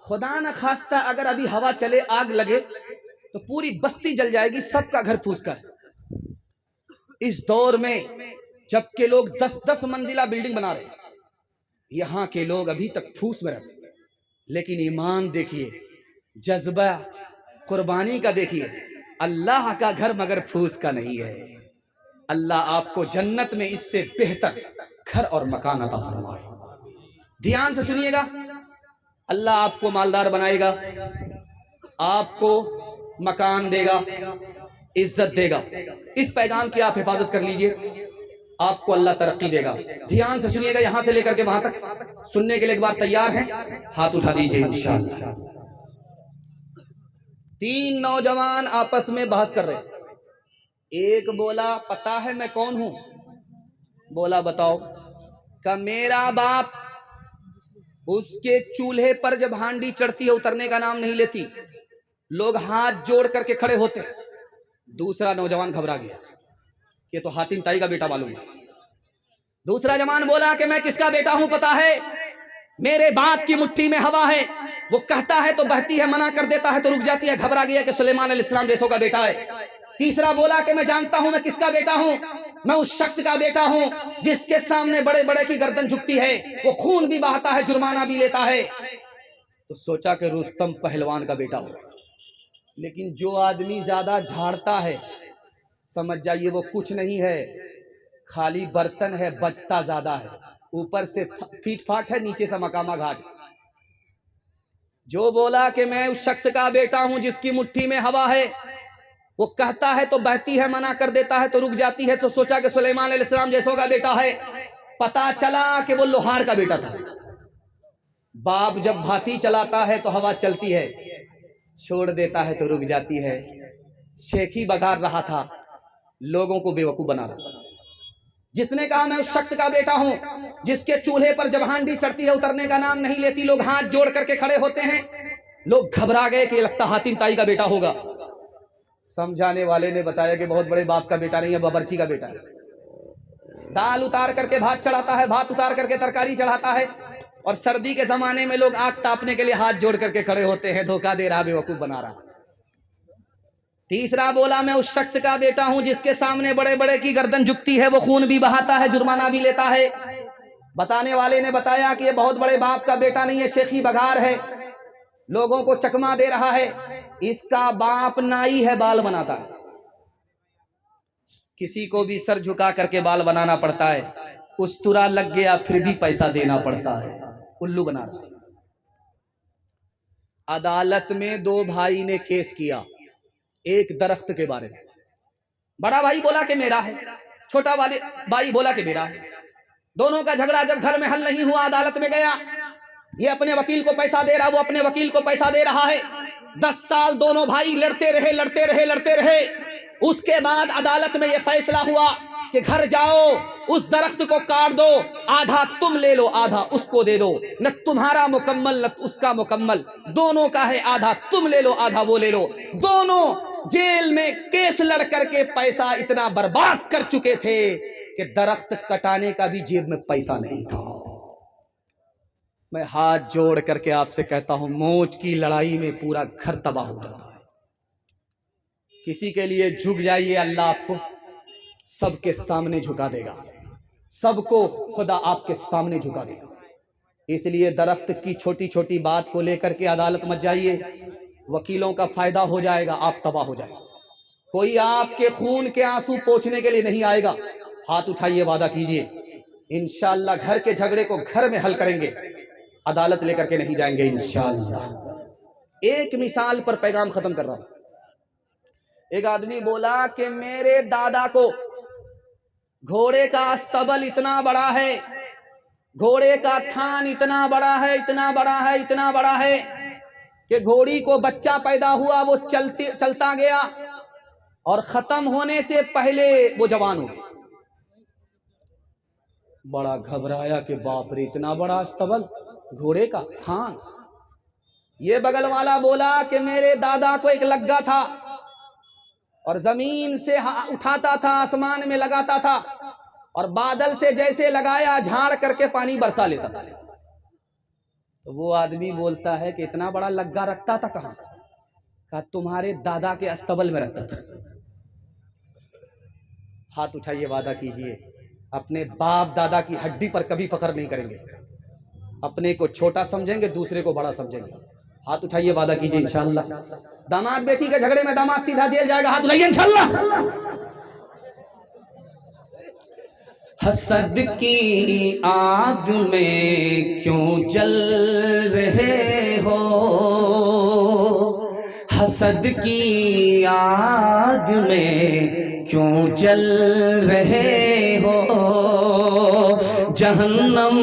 खुदा न खास्ता अगर अभी हवा चले आग लगे तो पूरी बस्ती जल जाएगी, सबका घर फूस का है। इस दौर में जबकि लोग 10-10 मंजिला बिल्डिंग बना रहे हैं, यहाँ के लोग अभी तक फूस में रहते हैं। लेकिन ईमान देखिए, जज्बा कुर्बानी का देखिए, अल्लाह का घर मगर फूस का नहीं है। अल्लाह आपको जन्नत में इससे बेहतर घर और मकान अता फरमाए। ध्यान से सुनिएगा, अल्लाह आपको मालदार बनाएगा, आपको मकान देगा, इज्जत देगा। इस पैगाम की आप हिफाजत कर लीजिए, आपको अल्लाह तरक्की देगा। ध्यान से सुनिएगा, यहां से लेकर के वहां तक सुनने के लिए एक बार तैयार हैं? हाथ उठा दीजिए इंशाअल्लाह। 3 नौजवान आपस में बहस कर रहे। एक बोला पता है मैं कौन हूं? बोला बताओ। का मेरा बाप उसके चूल्हे पर जब हांडी चढ़ती है उतरने का नाम नहीं लेती, लोग हाथ जोड़ करके खड़े होते हैं। दूसरा नौजवान घबरा गया, ये तो हातिम ताई का बेटा मालूम है। दूसरा जवान बोला कि मैं किसका बेटा हूं पता है? मेरे बाप की मुट्ठी में हवा है, वो कहता है तो बहती है, मना कर देता है तो रुक जाती है। घबरा गया कि सुलेमान अलैहिस्सलाम जैसों का बेटा है। तीसरा बोला कि मैं जानता हूं मैं किसका बेटा हूं, मैं उस शख्स का बेटा हूं जिसके सामने बड़े बड़े की गर्दन झुकती है, वो खून भी बहाता है, जुर्माना भी लेता है। तो सोचा कि रुस्तम पहलवान का बेटा हो। लेकिन जो आदमी ज्यादा झाड़ता है समझ जाइए वो कुछ नहीं है, खाली बर्तन है, बचता ज्यादा है, ऊपर से फीट फाट है, नीचे से मकामा घाट। जो बोला कि मैं उस शख्स का बेटा हूं जिसकी मुट्ठी में हवा है, वो कहता है तो बहती है, मना कर देता है तो रुक जाती है। तो सोचा कि सुलेमान अलैहिस्सलाम जैसों का बेटा है। पता चला कि वो लोहार का बेटा था। बाप जब भाती चलाता है तो हवा चलती है, छोड़ देता है तो रुक जाती है। शेखी बघार रहा था, लोगों को बेवकूफ बना रहा था। जिसने कहा मैं उस शख्स का बेटा हूं जिसके चूल्हे पर जब हांडी चढ़ती है उतरने का नाम नहीं लेती, लोग हाथ जोड़ करके खड़े होते हैं। लोग घबरा गए कि लगता हातिम ताई का बेटा होगा। समझाने वाले ने बताया कि बहुत बड़े बाप का बेटा नहीं है, बाबरची का बेटा है। दाल उतार करके भात चढ़ाता है, भात उतार करके तरकारी चढ़ाता है, और सर्दी के जमाने में लोग आग तापने के लिए हाथ जोड़ करके खड़े होते हैं। धोखा दे रहा, बेवकूफ बना रहा। तीसरा बोला मैं उस शख्स का बेटा हूं जिसके सामने बड़े बड़े की गर्दन झुकती है, वो खून भी बहाता है, जुर्माना भी लेता है। बताने वाले ने बताया कि ये बहुत बड़े बाप का बेटा नहीं है, शेखी बघार है, लोगों को चकमा दे रहा है। इसका बाप नाई है, बाल बनाता है। किसी को भी सर झुका करके बाल बनाना पड़ता है, उस्तुरा लग गया फिर भी पैसा देना पड़ता है, उल्लू बना रहा है। अदालत में 2 भाई ने केस किया एक दरख्त के बारे में। बड़ा भाई बोला कि मेरा है, छोटा वाले भाई बोला कि मेरा है। दोनों का झगड़ा जब घर में हल नहीं हुआ, अदालत में गया। ये अपने वकील को पैसा दे रहा, वो अपने वकील को पैसा दे रहा है। 10 साल दोनों भाई लड़ते रहे, लड़ते रहे, लड़ते रहे। उसके बाद अदालत में यह फैसला हुआ कि घर जाओ, उस दरख्त को काट दो, आधा तुम ले लो, आधा उसको दे दो, न तुम्हारा मुकम्मल न उसका मुकम्मल, दोनों का है, आधा तुम ले लो आधा वो ले लो। दोनों जेल में केस लड़ करके पैसा इतना बर्बाद कर चुके थे कि दरख्त कटाने का भी जेब में पैसा नहीं था। मैं हाथ जोड़ करके आपसे कहता हूं, मौज की लड़ाई में पूरा घर तबाह हो जाता है। किसी के लिए झुक जाइए, अल्लाह आपको सबके सामने झुका देगा, सबको खुदा आपके सामने झुका देगा। इसलिए दरख्त की छोटी छोटी बात को लेकर के अदालत मत जाइए, वकीलों का फायदा हो जाएगा, आप तबाह हो जाएगा। कोई आपके खून के आंसू पोंछने के लिए नहीं आएगा। हाथ उठाइए, वादा कीजिए, इंशाअल्लाह घर के झगड़े को घर में हल करेंगे, अदालत लेकर के नहीं जाएंगे इंशाअल्लाह। एक मिसाल पर पैगाम खत्म कर रहा हूं। एक आदमी बोला कि मेरे दादा को घोड़े का अस्तबल इतना बड़ा है, घोड़े का थान इतना बड़ा है, इतना बड़ा है, इतना बड़ा है कि घोड़ी को बच्चा पैदा हुआ, वो चलता गया और खत्म होने से पहले वो जवान हो गया। बड़ा घबराया कि बाप रे, इतना बड़ा अस्तबल, घोड़े का थान। ये बगल वाला बोला कि मेरे दादा को एक लग्गा था और जमीन से उठाता था, आसमान में लगाता था और बादल से जैसे लगाया झाड़ करके पानी बरसा लेता था। तो वो आदमी बोलता है कि इतना बड़ा लग्गा रखता था कहां? कहा तुम्हारे दादा के अस्तबल में रखता था। हाथ उठाइए, वादा कीजिए, अपने बाप दादा की हड्डी पर कभी फख्र नहीं करेंगे, अपने को छोटा समझेंगे, दूसरे को बड़ा समझेंगे। हाथ उठाइए, वादा कीजिए इंशाअल्लाह। दामाद बेटी के झगड़े में दामाद सीधा जेल जाएगा, हाथ उठाइए इंशाअल्लाह। हसद की आग में क्यों जल रहे हो, हसद की आग में क्यों जल रहे हो, जहन्नम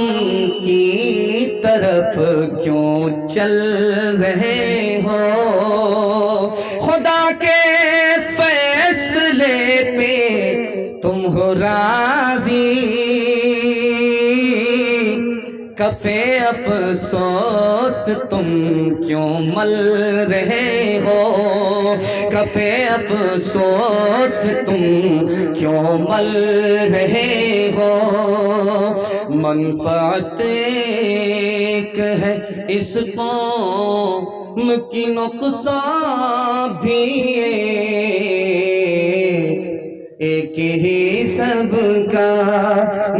की तरफ क्यों चल रहे हो, खुदा के फैसले पे तुम हो राजी, कफे अफसोस तुम क्यों मल रहे हो, कफे अफसोस तुम क्यों मल रहे हो, मनफात एक है इस कौम की नुकसान भी एक ही सबका,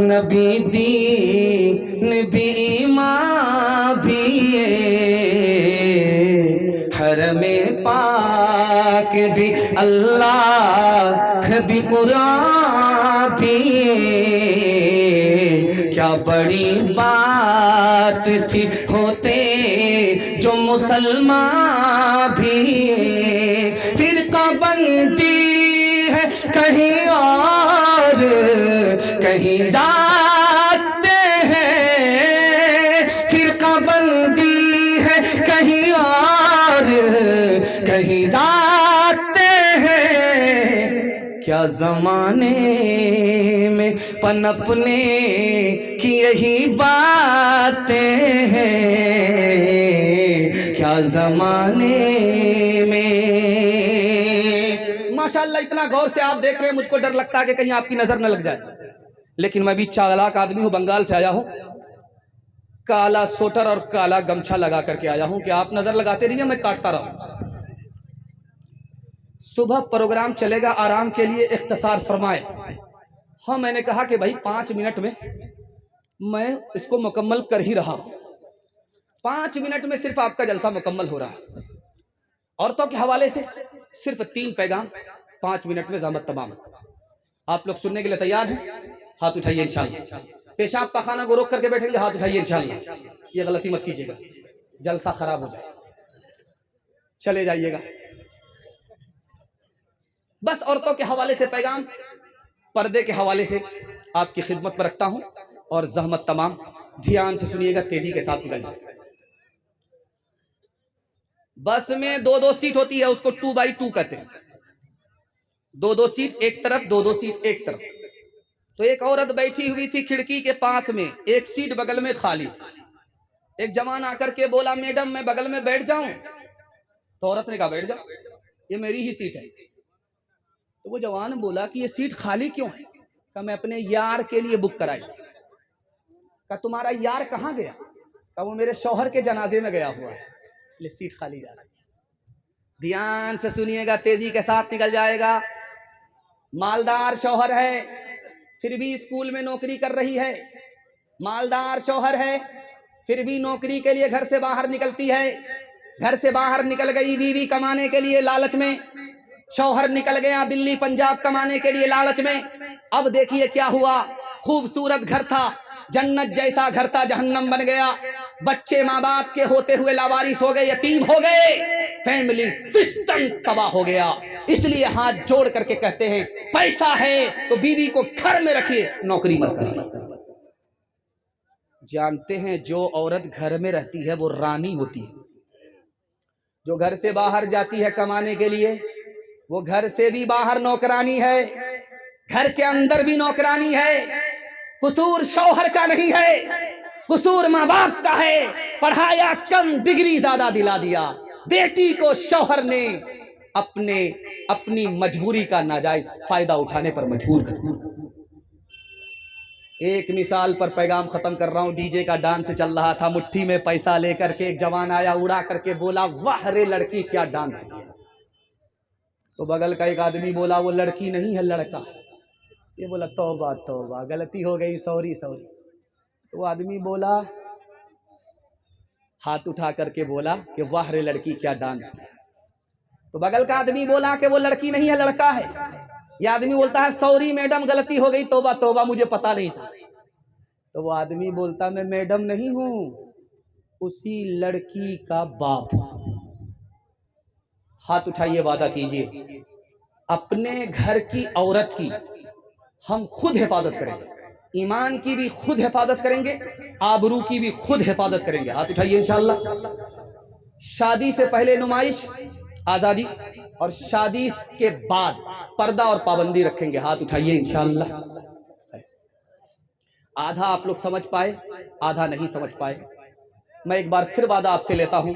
नबी दीन भी ईमान भी हरमे पाक भी अल्लाह भी कुरान भी, क्या बड़ी बात थी होते जो मुसलमान भी, फिरका बंदी है कहीं और कहीं जाते हैं, फिरका बंदी है कहीं और कहीं जाते हैं, क्या जमाने में पनपने की यही बातें हैं, क्या जमाने में। माशाअल्लाह, इतना गौर से आप देख रहे हैं, मुझको डर लगता है कि कहीं आपकी नजर न लग जाए, लेकिन मैं भी चालाक आदमी हूं, बंगाल से आया हूं, काला स्वेटर और काला गमछा लगा करके आया हूं कि आप नजर लगाते रहिए, मैं काटता रहूं। सुबह प्रोग्राम चलेगा, आराम के लिए इख्तिसार फरमाए। हाँ, मैंने कहा कि भाई 5 मिनट में मैं इसको मुकम्मल कर ही रहा हूं, 5 मिनट में सिर्फ आपका जलसा मुकम्मल हो रहा है। औरतों के हवाले से सिर्फ 3 पैगाम 5 मिनट में ज़हमत तमाम। आप लोग सुनने के लिए तैयार हैं? हाथ उठाइए इंशाअल्लाह। पेशाब पखाना को रोक करके बैठेंगे, हाथ उठाइए इंशाअल्लाह। ये गलती मत कीजिएगा, जलसा खराब हो जाए, चले जाइएगा। बस औरतों के हवाले से पैगाम, पर्दे के हवाले से आपकी खिदमत पर रखता हूं, और ज़हमत तमाम। ध्यान से सुनिएगा, तेजी के साथ निकल जाए। बस में 2-2 सीट होती है, उसको 2x2 कहते हैं। 2-2 सीट एक तरफ, 2-2 सीट एक तरफ। तो एक औरत बैठी हुई थी खिड़की के पास में, एक सीट बगल में खाली थी। एक जवान आकर के बोला, मैडम मैं बगल में बैठ जाऊं? तो औरत ने कहा, बैठ जाओ, ये मेरी ही सीट है। तो वो जवान बोला कि ये सीट खाली क्यों है? कहा, मैं अपने यार के लिए बुक कराई थी। कहा, तुम्हारा यार कहाँ गया? कहा, वो मेरे शौहर के जनाजे में गया हुआ है, इसलिए सीट खाली जा रही है। ध्यान से सुनिएगा, तेजी के साथ निकल जाएगा। मालदार शौहर है, फिर भी स्कूल में नौकरी कर रही है। मालदार शौहर है, फिर भी नौकरी के लिए घर से बाहर निकलती है। घर से बाहर निकल गई बीवी कमाने के लिए लालच में, शौहर निकल गया दिल्ली पंजाब कमाने के लिए लालच में। अब देखिए क्या हुआ, खूबसूरत घर था, जन्नत जैसा घर था, जहन्नम बन गया। बच्चे माँ बाप के होते हुए लावारिस हो गए, यतीम हो गए, फैमिली सिस्टम तबाह हो गया। इसलिए हाथ जोड़ करके कहते हैं, पैसा है तो बीवी को घर में रखिए, नौकरी मत करिए। जानते हैं जो औरत घर में रहती है वो रानी होती है। जो घर से बाहर जाती है कमाने के लिए, वो घर से भी बाहर नौकरानी है, घर के अंदर भी नौकरानी है। कसूर शौहर का नहीं है, कसूर माँ बाप का है। पढ़ाया कम, डिग्री ज्यादा दिला दिया। बेटी को शौहर ने अपनी मजबूरी का नाजायज फायदा उठाने पर मजबूर कर दिया। एक मिसाल पर पैगाम खत्म कर रहा हूं। डीजे का डांस चल रहा था, मुट्ठी में पैसा लेकर के एक जवान आया, उड़ा करके बोला, वाह रे लड़की क्या डांस किया। तो बगल का एक आदमी बोला, वो लड़की नहीं है लड़का। ये बोला, तौबा तौबा, गलती हो गई, सॉरी सॉरी। तो वो आदमी बोला, हाथ उठा करके बोला कि वाह रे लड़की क्या डांस किया। तो बगल का आदमी बोला कि वो लड़की नहीं है लड़का है। ये आदमी बोलता है, सॉरी मैडम गलती हो गई, तौबा तौबा, मुझे पता नहीं था। तो वो आदमी बोलता, मैं मैडम नहीं हूं, उसी लड़की का बाप हूं। हाथ उठाइए, वादा कीजिए अपने घर की औरत की हम खुद हिफाजत करेंगे, ईमान की भी खुद हिफाजत करेंगे, आबरू की भी खुद हिफाजत करेंगे। हाथ उठाइए इंशाअल्लाह। शादी से पहले नुमाइश, आजादी, और शादी के बाद पर्दा और पाबंदी रखेंगे। हाथ उठाइए इंशाअल्लाह। आधा आप लोग समझ पाए, आधा नहीं समझ पाए। मैं एक बार फिर वादा आपसे लेता हूं,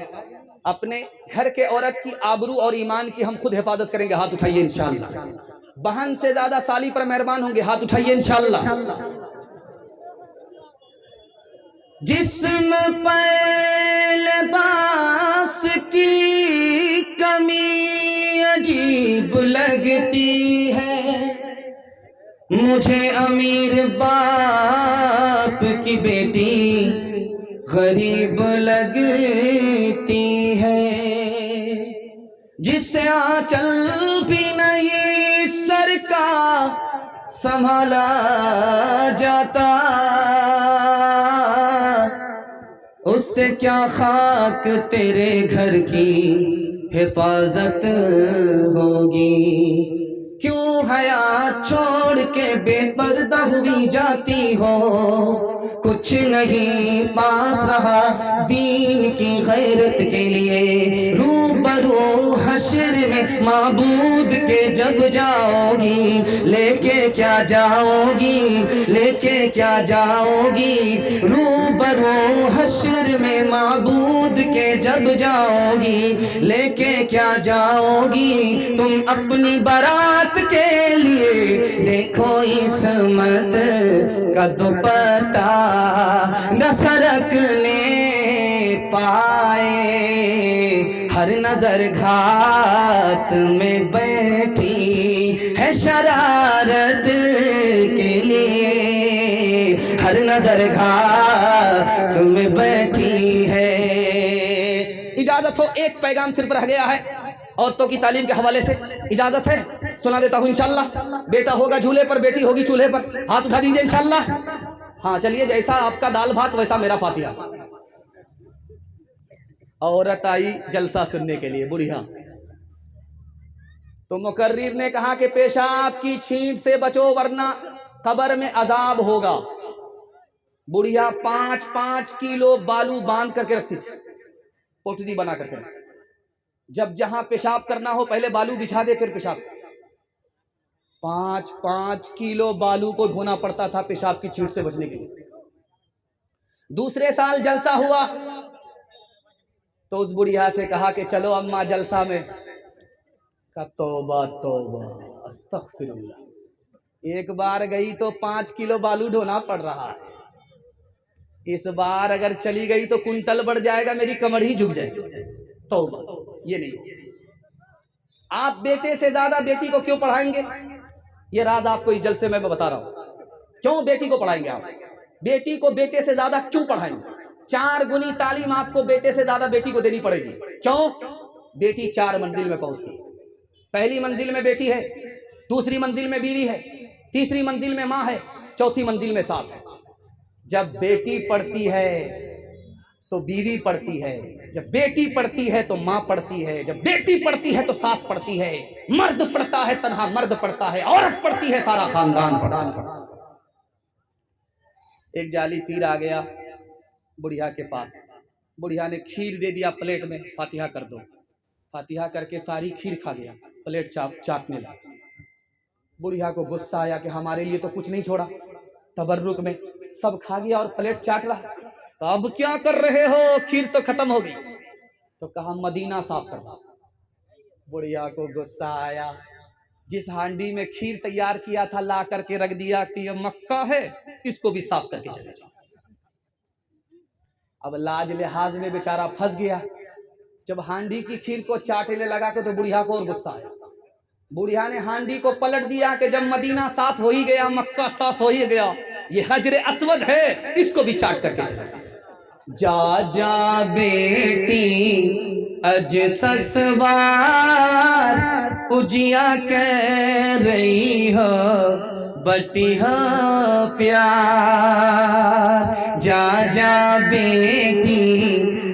अपने घर के औरत की आबरू और ईमान की हम खुद हिफाजत करेंगे। हाथ उठाइए इंशाअल्लाह। बहन से ज्यादा साली पर मेहरबान होंगे। हाथ उठाइए इंशाअल्लाह। जिस्म पर लिबास की कमी अजीब लगती है, मुझे अमीर बाप की बेटी गरीब लगती है। जिससे आंचल भी नहीं सर का संभाला जाता, उससे क्या खाक तेरे घर की हिफाजत होगी। क्यों हया छोड़ के बेपर्दा हुई जाती हो, कुछ नहीं पास रहा दीन की गैरत के लिए। रूबरू हश्र में माबूद के जब जाओगी, लेके क्या जाओगी, लेके क्या जाओगी। रूबरू हश्र में माबूद के जब जाओगी, लेके क्या जाओगी। तुम अपनी बारात के लिए देखो इस्मत का दुपट्टा न सरकने पाए। हर नजर घात में बैठी है शरारत के लिए, हर नजर घात में बैठी है। इजाजत हो, एक पैगाम सिर्फ रह गया है औरतों की तालीम के हवाले से, इजाजत है सुना देता हूं इंशाअल्लाह। बेटा होगा झूले पर, बेटी होगी चूल्हे पर। हाथ उठा दीजिए इंशाअल्लाह। हाँ चलिए, जैसा आपका दाल भात वैसा मेरा फातिहा। औरत आई जलसा सुनने के लिए, बुढ़िया। तो मुकर्रिर ने कहा कि पेशाब की छींट से बचो वरना कब्र में अजाब होगा। बुढ़िया 5-5 किलो बालू बांध करके रखती थी, पोटली बना करके रखती। जब जहां पेशाब करना हो पहले बालू बिछा दे, फिर पेशाब। 5-5 किलो बालू को ढोना पड़ता था पेशाब की छींट से बचने के लिए। दूसरे साल जलसा हुआ तो उस बुढ़िया से कहा कि चलो अम्मा जलसा में। का तौबा तौबा अस्तगफिरुल्लाह, एक बार गई तो 5 किलो बालू ढोना पड़ रहा है, इस बार अगर चली गई तो कुंटल बढ़ जाएगा, मेरी कमर ही झुक जाएगी। तौबा, ये नहीं हो। आप बेटे से ज्यादा बेटी को क्यों पढ़ाएंगे? ये राज आपको इस जलसे में बता रहा हूं। क्यों बेटी को पढ़ाएंगे आप? बेटी को बेटे से ज्यादा क्यों पढ़ाएंगे? 4 गुनी तालीम आपको बेटे से ज्यादा बेटी को देनी पड़ेगी। क्यों? बेटी 4 मंजिल में पहुंचती है। पहली मंजिल में बेटी है, दूसरी मंजिल में बीवी है, तीसरी मंजिल में माँ है, चौथी मंजिल में सास है। जब बेटी पढ़ती है तो बीवी पढ़ती है, जब बेटी पढ़ती है तो माँ पढ़ती है, जब बेटी पढ़ती है तो सास पढ़ती है, मर्द पढ़ता है तन्हा मर्द पढ़ता है, औरत पढ़ती है सारा खानदान पढ़ता है। एक जाली पीर आ गया बुढ़िया के पास, बुढ़िया ने खीर दे दिया प्लेट में, फातिहा कर दो। फातिहा करके सारी खीर खा गया, प्लेट चाटने लगा। बुढ़िया को गुस्सा आया कि हमारे लिए तो कुछ नहीं छोड़ा, तबर्रुक में सब खा गया और प्लेट चाट रहा। तो अब क्या कर रहे हो? खीर तो खत्म हो गई। तो कहा मदीना साफ करवा। बुढ़िया को गुस्सा आया, जिस हांडी में खीर तैयार किया था ला करके रख दिया कि ये मक्का है, इसको भी साफ करके चले जाओ। अब लाज लिहाज में बेचारा फंस गया। जब हांडी की खीर को चाटने लगा तो बुढ़िया को और गुस्सा आया। बुढ़िया ने हांडी को पलट दिया कि जब मदीना साफ हो ही गया, मक्का साफ हो ही गया, ये हजरे अस्वद है, इसको भी चाट करके चले जाओ। जा जा बेटी अज ससवार उजिया कह रही हो बटिहा प्यार। जा जा बेटी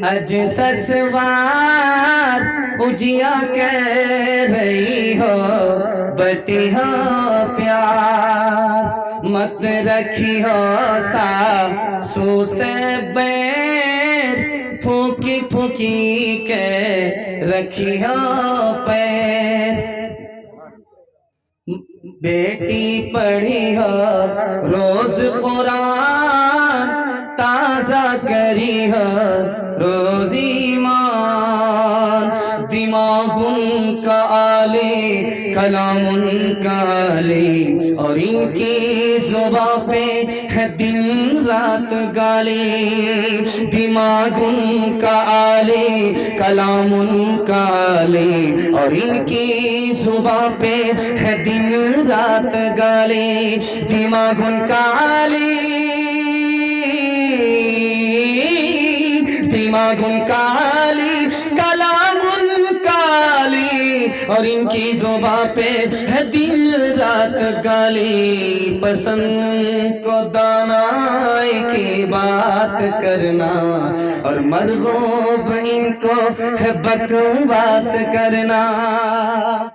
अज ससवार उजिया कह रही हो बटिहा प्यार। मत रखी हो सासू से बैर फूकी फूकी के रखी हो पैर। बेटी पढ़ी हो रोज कुरान ताजा करी हो रोज ईमान। दिमाग उनका आले कलाम उनका आले और इनकी जुबां पे है दिन रात गाली। दिमाग उनका आले कलाम उनका आले और इनकी जुबां पे है दिन रात गाली। दिमाग उनका आले दिमाग उनका आली कलाम उनका आली और इनकी जुबां पे है दिन रात गाली। पसंद को दानाई की बात करना और मरगूब इनको है बकवास करना।